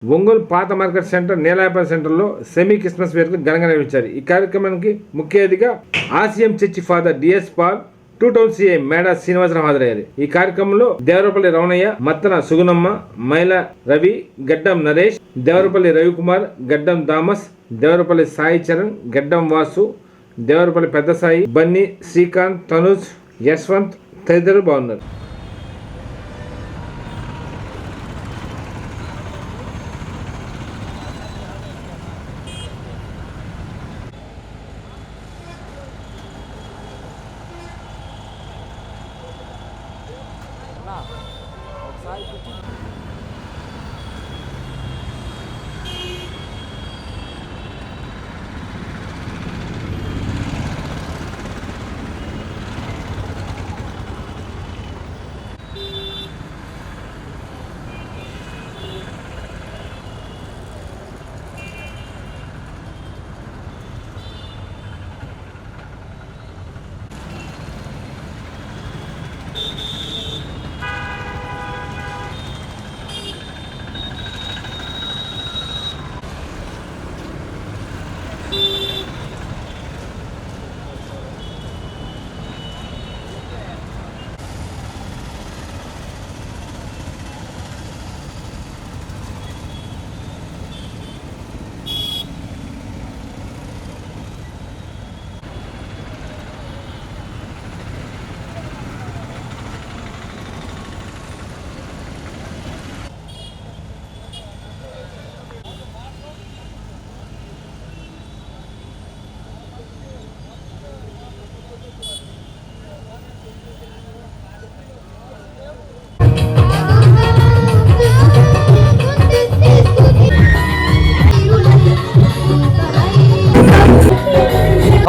ఒంగోలు పాత market centre నీలాయపల్లి సెంటర్లో semi Christmas వేడుకలు ఘనంగా నిర్వహించారు. ఈ కార్యక్రమానికి ముఖ్య అతిథిగా RCM church father DS Paul, 2 town CI Meda Srinivasa Rao హాజరయ్యారు. ఈ కార్యక్రమంలో దేవరపల్లి రమణయ్య, మత్తన సుగుణమ్మ, మైల రవి, గడ్డం నరేష్, దేవరపల్లి రవికుమార్, గడ్డం థామస్, దేవరపల్లి సాయి చరణ్, గడ్డం వాసు, దేవరపల్లి పెద్ద సాయి, బన్నీ, శ్రీకాంత్, తనుజ్, యశ్వంత్ తదితరులు బాగున్నారు.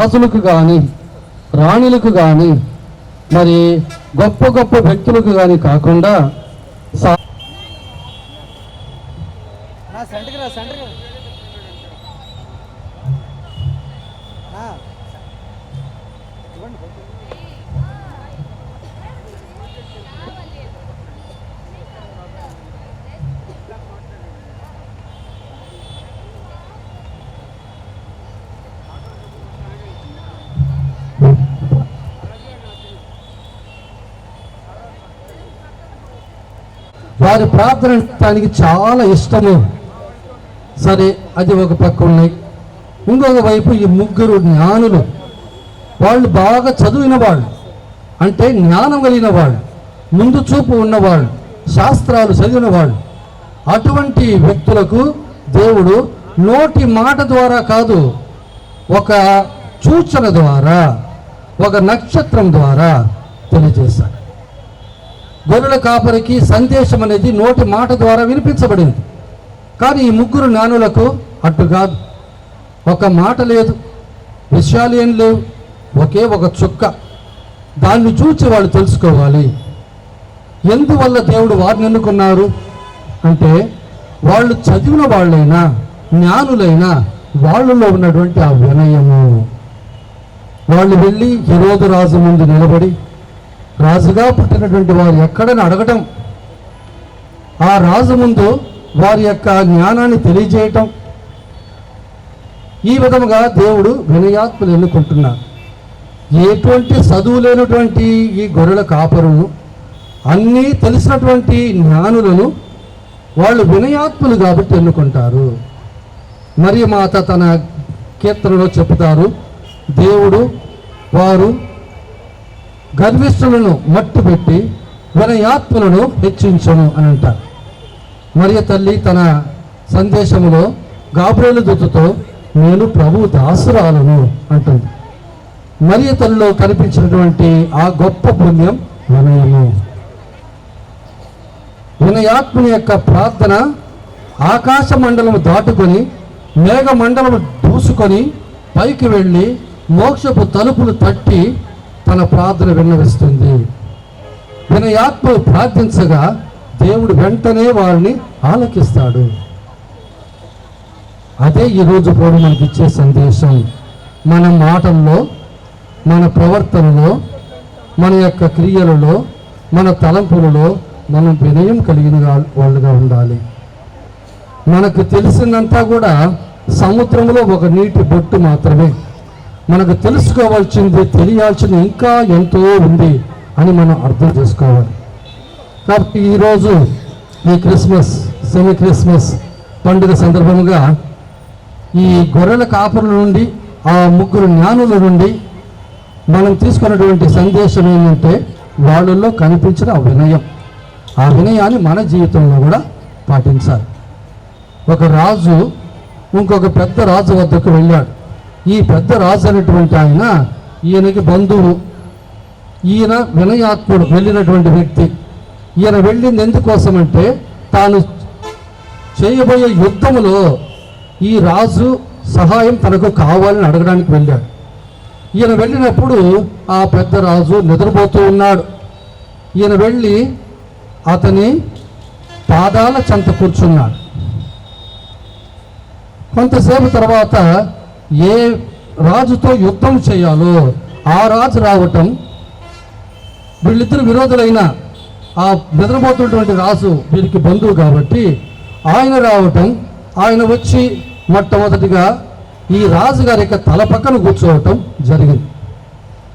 రాజులకు కానీ రాణులకు కానీ మరి గొప్ప గొప్ప వ్యక్తులకు కానీ కాకుండా వారి ప్రార్థనకి చాలా ఇష్టము. సరే, అది ఒక పక్క ఉన్నాయి. ఇంకొక వైపు ఈ ముగ్గురు జ్ఞానులు, వాళ్ళు బాగా చదివిన వాళ్ళు, అంటే జ్ఞానం కలిగిన వాళ్ళు, ముందు చూపు ఉన్నవాళ్ళు, శాస్త్రాలు చదివిన వాళ్ళు. అటువంటి వ్యక్తులకు దేవుడు నోటి మాట ద్వారా కాదు, ఒక సూచన ద్వారా, ఒక నక్షత్రం ద్వారా తెలియజేశాడు. గొర్రెల కాపరికి సందేశం అనేది నోటి మాట ద్వారా వినిపించబడింది. కానీ ఈ ముగ్గురు జ్ఞానులకు అట్టు కాదు. ఒక మాట లేదు, విషయాలు ఏం లేవు, ఒకే ఒక చుక్క. దాన్ని చూసి వాళ్ళు తెలుసుకోవాలి. ఎందువల్ల దేవుడు వారిని ఎన్నుకున్నారు అంటే, వాళ్ళు చదివిన వాళ్ళైనా జ్ఞానులైనా వాళ్ళలో ఉన్నటువంటి ఆ వినయము. వాళ్ళు వెళ్ళి హెరోదు రాజు ముందు నిలబడి, రాజుగా పుట్టినటువంటి వారు ఎక్కడని అడగటం, ఆ రాజు ముందు వారి యొక్క జ్ఞానాన్ని తెలియజేయటం, ఈ విధముగా దేవుడు వినయాత్మలు ఎన్నుకుంటున్నారు. ఎటువంటి చదువు లేనటువంటి ఈ గొర్రెల కాపరును, అన్నీ తెలిసినటువంటి జ్ఞానులను వాళ్ళు వినయాత్మలు కాబట్టి ఎన్నుకుంటారు. మరి మాత తన కీర్తనలో చెప్తారు, దేవుడు వారు గర్విష్ఠులను మట్టు పెట్టి వినయాత్మలను హెచ్చించను అని అంటారు. మరియ తల్లి తన సందేశంలో గాబ్రియేలు దూతతో నేను ప్రభు దాసురాలను అంటుంది. మరియ తల్లిలో కనిపించినటువంటి ఆ గొప్ప పుణ్యం వినయము. వినయాత్మని యొక్క ప్రార్థన ఆకాశ మండలము దాటుకొని, మేఘ మండలము దూసుకొని పైకి వెళ్ళి మోక్షపు తలుపులు తట్టి తన ప్రార్థన విన్నవిస్తుంది. వినయాత్మ ప్రార్థించగా దేవుడు వెంటనే వారిని ఆలకిస్తాడు. అదే ఈరోజు ప్రభు మనకి ఇచ్చే సందేశం. మన మాటల్లో, మన ప్రవర్తనలో, మన యొక్క క్రియలలో, మన తలంపులలో మనం వినయం కలిగిన వాళ్ళుగా ఉండాలి. మనకు తెలిసిందంతా కూడా సముద్రంలో ఒక నీటి బొట్టు మాత్రమే. మనకు తెలుసుకోవాల్సింది, తెలియాల్సింది ఇంకా ఎంతో ఉంది అని మనం అర్థం చేసుకోవాలి. కాబట్టి ఈరోజు ఈ క్రిస్మస్, సెమీ క్రిస్మస్ పండుగ సందర్భంగా ఈ గొర్రెల కాపరుల నుండి, ఆ ముగ్గురు జ్ఞానుల నుండి మనం తీసుకున్నటువంటి సందేశం ఏంటంటే, వాళ్ళల్లో కనిపించిన ఆ వినయం. ఆ వినయాన్ని మన జీవితంలో కూడా పాటించాలి. ఒక రాజు ఇంకొక పెద్ద రాజు వద్దకు వెళ్ళాడు. ఈ పెద్ద రాజు అనేటువంటి ఆయన ఈయనకి బంధువు. ఈయన వినయాత్ముడు, వెళ్ళినటువంటి వ్యక్తి. ఈయన వెళ్ళింది ఎందుకోసమంటే, తాను చేయబోయే యుద్ధములో ఈ రాజు సహాయం తనకు కావాలని అడగడానికి వెళ్ళాడు. ఈయన వెళ్ళినప్పుడు ఆ పెద్ద రాజు నిద్రపోతూ ఉన్నాడు. ఈయన వెళ్ళి అతని పాదాల చెంత కూర్చున్నాడు. కొంతసేపు తర్వాత ఏ రాజుతో యుద్ధం చేయాలో ఆ రాజు రావటం, వీళ్ళిద్దరు విరోధులైన ఆ నిద్రపోతున్నటువంటి రాజు వీరికి బంధువు కాబట్టి ఆయన రావటం, ఆయన వచ్చి మొట్టమొదటిగా ఈ రాజుగారి యొక్క తల పక్కన కూర్చోవటం జరిగింది.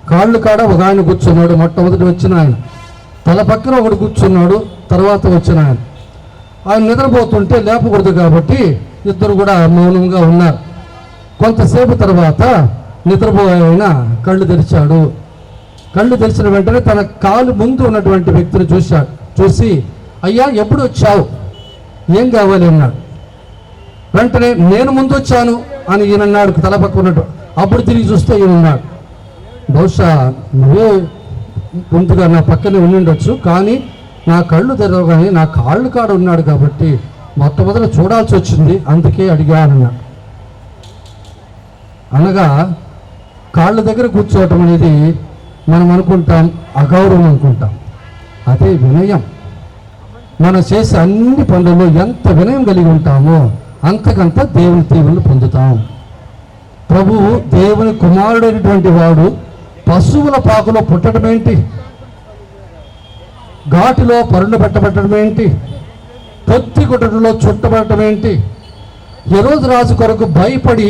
కాళ్ళు కాడ ఒక ఆయన కూర్చున్నాడు, మొట్టమొదటి వచ్చిన ఆయన. తల పక్కన ఒకడు కూర్చున్నాడు, తర్వాత వచ్చిన ఆయన. ఆయన నిద్రపోతుంటే లేపకూడదు కాబట్టి ఇద్దరు కూడా మౌనంగా ఉన్నారు. కొంతసేపు తర్వాత నిద్రపోయే ఆయన కళ్ళు తెరిచాడు. కళ్ళు తెరిచిన వెంటనే తన కాలు ముందు ఉన్నటువంటి వ్యక్తిని చూశాడు. చూసి, అయ్యా ఎప్పుడు వచ్చావు, ఏం కావాలి అన్నాడు. వెంటనే నేను ముందు వచ్చాను అని ఈయనన్నాడు, తల పక్క ఉన్నట్టు. అప్పుడు తిరిగి చూస్తే ఈయనన్నాడు, బహుశా నువ్వే ముందుగా నా పక్కనే ఉండిండొచ్చు, కానీ నా కళ్ళు తెరవగానే నా కాళ్ళు కాడ ఉన్నాడు కాబట్టి మొట్టమొదట చూడాల్సి వచ్చింది, అందుకే అడిగానన్నాడు. అనగా కాళ్ళ దగ్గర కూర్చోవటం అనేది మనం అనుకుంటాం అగౌరవం అనుకుంటాం. అదే వినయం. మనం చేసే అన్ని పనులలో ఎంత వినయం కలిగి ఉంటామో అంతకంత దేవుని దీవెనలు పొందుతాం. ప్రభువు దేవుని కుమారుడైనటువంటి వాడు పశువుల పాకులో పుట్టడం ఏంటి, ఘాటిలో పరుండ పెట్టబట్టడం ఏంటి, పొత్తి గుట్టలో చుట్టబడటం ఏంటి, హెరోదు రాజు కొరకు భయపడి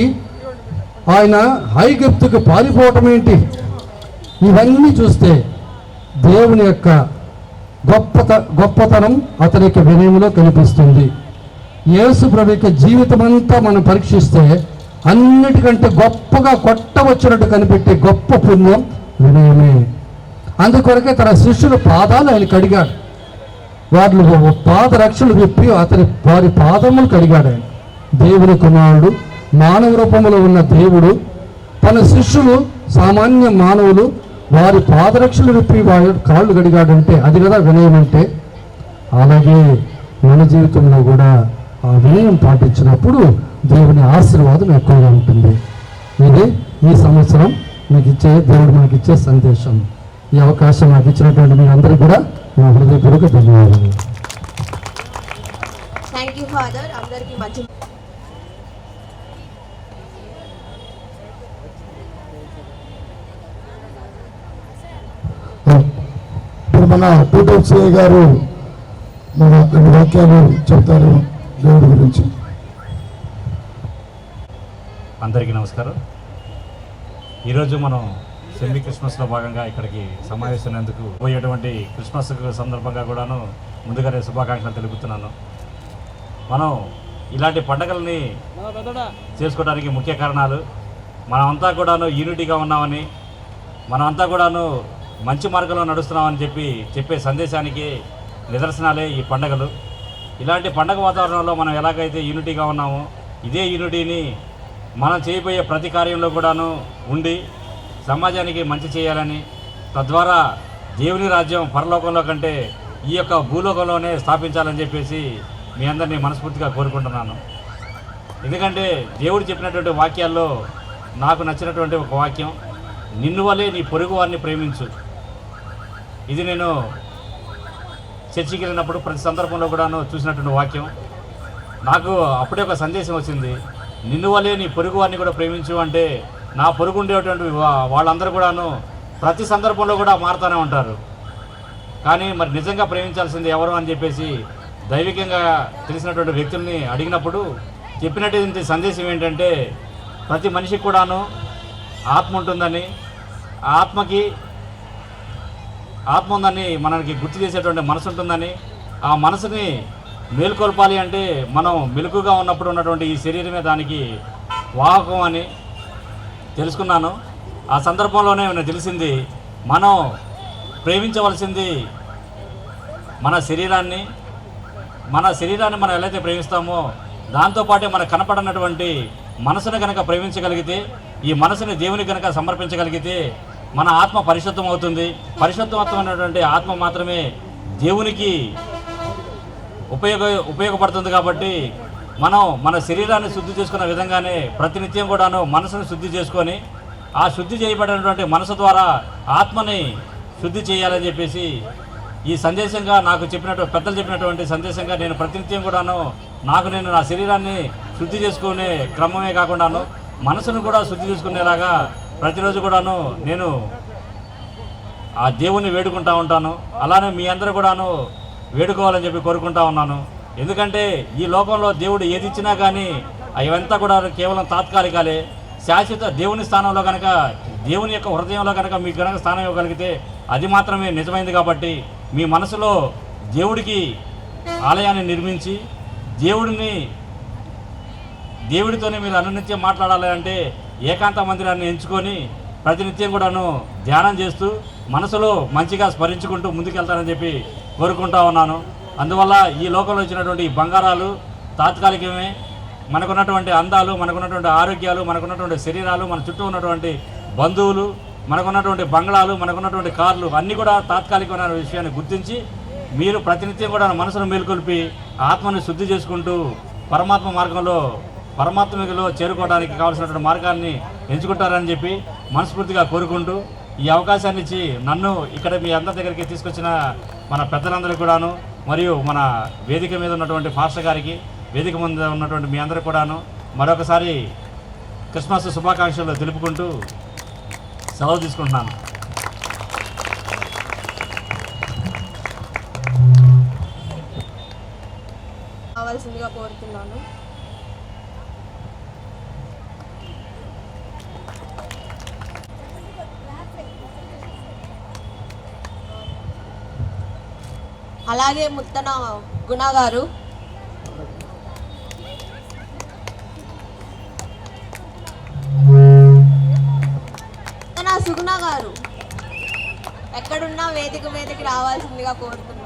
ఆయన ఐగుప్తుకు పారిపోవటం ఏంటి, ఇవన్నీ చూస్తే దేవుని యొక్క గొప్పతనం అతని యొక్క వినయంలో కనిపిస్తుంది. యేసు ప్రభు యొక్క జీవితం అంతా మనం పరీక్షిస్తే అన్నిటికంటే గొప్పగా కొట్టవచ్చినట్టు కనిపెట్టే గొప్ప పుణ్యం వినయమే. అందుకొరకే తన శిష్యుల పాదాలు ఆయన కడిగాడు. వాళ్ళు పాదరక్షలు విప్పి వారి పాదములు కడిగాడు ఆయన. దేవుని కుమారుడు, మానవ రూపంలో ఉన్న దేవుడు, తన శిష్యులు సామాన్య మానవులు, వారి పాదరక్షలు విప్పి వారి కాళ్ళు కడిగాడంటే అది కదా వినయం అంటే. అలాగే మన జీవితంలో కూడా ఆ వినయం పాటించినప్పుడు దేవుని ఆశీర్వాదం ఎక్కువగా ఉంటుంది. ఇది ఈ సంవత్సరం దేవుడు మనకి ఇచ్చే సందేశం. ఈ అవకాశం నాకు ఇచ్చినటువంటి మీ అందరికీ కూడా నా హృదయపూర్వక ధన్యవాదాలు. Thank you father. అందరికీ మంచి ఇప్పుడు మన సిఐ గారు మన రెండు వాక్యాలు చెప్తారు దేవుడి గురించి. అందరికీ నమస్కారం. ఈరోజు మనం సెమీ క్రిస్మస్లో భాగంగా ఇక్కడికి సమావేశమైనందుకు పోయేటువంటి క్రిస్మస్ సందర్భంగా కూడాను ముందుగానే శుభాకాంక్షలు తెలుపుతున్నాను. మనం ఇలాంటి పండుగల్ని చేసుకోవడానికి ముఖ్య కారణాలు మనమంతా కూడాను యూనిటీగా ఉన్నామని, మనమంతా కూడాను మంచి మార్గంలో నడుస్తున్నామని చెప్పే సందేశానికి నిదర్శనాలే ఈ పండుగలు. ఇలాంటి పండగ వాతావరణంలో మనం ఎలాగైతే యూనిటీగా ఉన్నామో ఇదే యూనిటీని మనం చేయబోయే ప్రతి కార్యంలో కూడాను ఉండి సమాజానికి మంచి చేయాలని, తద్వారా దేవుని రాజ్యం పరలోకంలో కంటే ఈ యొక్క భూలోకంలోనే స్థాపించాలని చెప్పేసి మీ అందరినీ మనస్ఫూర్తిగా కోరుకుంటున్నాను. ఎందుకంటే దేవుడు చెప్పినటువంటి వాక్యాల్లో నాకు నచ్చినటువంటి ఒక వాక్యం, నిన్ను వలే నీ పొరుగు వారిని ప్రేమించు. ఇది నేను చర్చికి వెళ్ళినప్పుడు ప్రతి సందర్భంలో కూడాను చూసినటువంటి వాక్యం. నాకు అప్పుడే ఒక సందేశం వచ్చింది, నిన్ను వలే నీ పొరుగు వారిని కూడా ప్రేమించు అంటే నా పొరుగు ఉండేటువంటి వాళ్ళందరూ కూడాను ప్రతి సందర్భంలో కూడా మారుతూనే ఉంటారు. కానీ మరి నిజంగా ప్రేమించాల్సింది ఎవరు అని చెప్పేసి దైవికంగా తెలిసినటువంటి వ్యక్తుల్ని అడిగినప్పుడు చెప్పినటువంటి సందేశం ఏంటంటే ప్రతి మనిషికి కూడాను ఆత్మ ఉంటుందని, ఆత్మ ఉందని మనకి గుర్తు చేసేటువంటి మనసు ఉంటుందని, ఆ మనసుని మేలుకొల్పాలి అంటే మనం మెలకుగా ఉన్నప్పుడు ఉన్నటువంటి ఈ శరీరమే దానికి వాహకం అని తెలుసుకున్నాను. ఆ సందర్భంలోనే నాకు తెలిసింది, మనం ప్రేమించవలసింది మన శరీరాన్ని మనం ఎలా ప్రేమిస్తామో దాంతోపాటే మనకు కనపడనటువంటి మనసును కనుక ప్రేమించగలిగితే, ఈ మనసుని దేవునికి కనుక సమర్పించగలిగితే మన ఆత్మ పరిశుద్ధం అవుతుంది. పరిశుద్ధమైనటువంటి ఆత్మ మాత్రమే దేవునికి ఉపయోగపడుతుంది. కాబట్టి మనం మన శరీరాన్ని శుద్ధి చేసుకున్న విధంగానే ప్రతినిత్యం కూడాను మనసును శుద్ధి చేసుకొని, ఆ శుద్ధి చేయబడినటువంటి మనసు ద్వారా ఆత్మని శుద్ధి చేయాలని చెప్పేసి ఈ సందేశంగా నాకు పెద్దలు చెప్పినటువంటి సందేశంగా నేను ప్రతినిత్యం కూడాను నేను నా శరీరాన్ని శుద్ధి చేసుకునే క్రమమే కాకుండాను మనసును కూడా శుద్ధి చేసుకునేలాగా ప్రతిరోజు కూడాను నేను ఆ దేవుణ్ణి వేడుకుంటూ ఉంటాను. అలానే మీ అందరూ కూడాను వేడుకోవాలని చెప్పి కోరుకుంటా ఉన్నాను. ఎందుకంటే ఈ లోకంలో దేవుడు ఏది ఇచ్చినా కానీ అవంతా కూడా కేవలం తాత్కాలికాలే. శాశ్వత దేవుని స్థానంలో కనుక, దేవుని యొక్క హృదయంలో కనుక మీకు కనుక స్థానం ఇవ్వగలిగితే అది మాత్రమే నిజమైంది. కాబట్టి మీ మనసులో దేవుడికి ఆలయాన్ని నిర్మించి దేవుడితోనే మీరు అనునిత్యం మాట్లాడాలి అంటే ఏకాంత మందిరాన్ని ఎంచుకొని ప్రతినిత్యం కూడాను ధ్యానం చేస్తూ మనసులో మంచిగా స్మరించుకుంటూ ముందుకెళ్తానని చెప్పి కోరుకుంటా ఉన్నాను. అందువల్ల ఈ లోకంలో వచ్చినటువంటి బంగారాలు తాత్కాలికమే. మనకున్నటువంటి అందాలు, మనకున్నటువంటి ఆరోగ్యాలు, మనకున్నటువంటి శరీరాలు, మన చుట్టూ ఉన్నటువంటి బంధువులు, మనకున్నటువంటి బంగ్లాలు, మనకున్నటువంటి కార్లు అన్నీ కూడా తాత్కాలికమైన విషయాన్ని గుర్తించి మీరు ప్రతినిత్యం కూడా మనసును మేల్కొల్పి ఆత్మని శుద్ధి చేసుకుంటూ పరమాత్మలో చేరుకోవడానికి కావాల్సినటువంటి మార్గాన్ని ఎంచుకుంటారని చెప్పి మనస్ఫూర్తిగా కోరుకుంటూ ఈ అవకాశాన్ని ఇచ్చి నన్ను ఇక్కడ మీ అందరి దగ్గరికి తీసుకొచ్చిన మన పెద్దలందరికీ కూడాను, మరియు మన వేదిక మీద ఉన్నటువంటి ఫాస్టర్ గారికి, వేదిక ముందు ఉన్నటువంటి మీ అందరికీ కూడాను మరొకసారి క్రిస్మస్ శుభాకాంక్షలు తెలుపుకుంటూ సెలవు తీసుకుంటున్నాను. కావాల్సిందిగా కోరుతున్నాను. అలాగే ముత్తన గుణ గారు, ముత్తన సుగుణ గారు ఎక్కడున్నా వేదికకి రావాల్సిందిగా కోరుతున్నాను.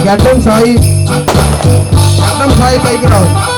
గడ్డం సాయి పైకి రావు.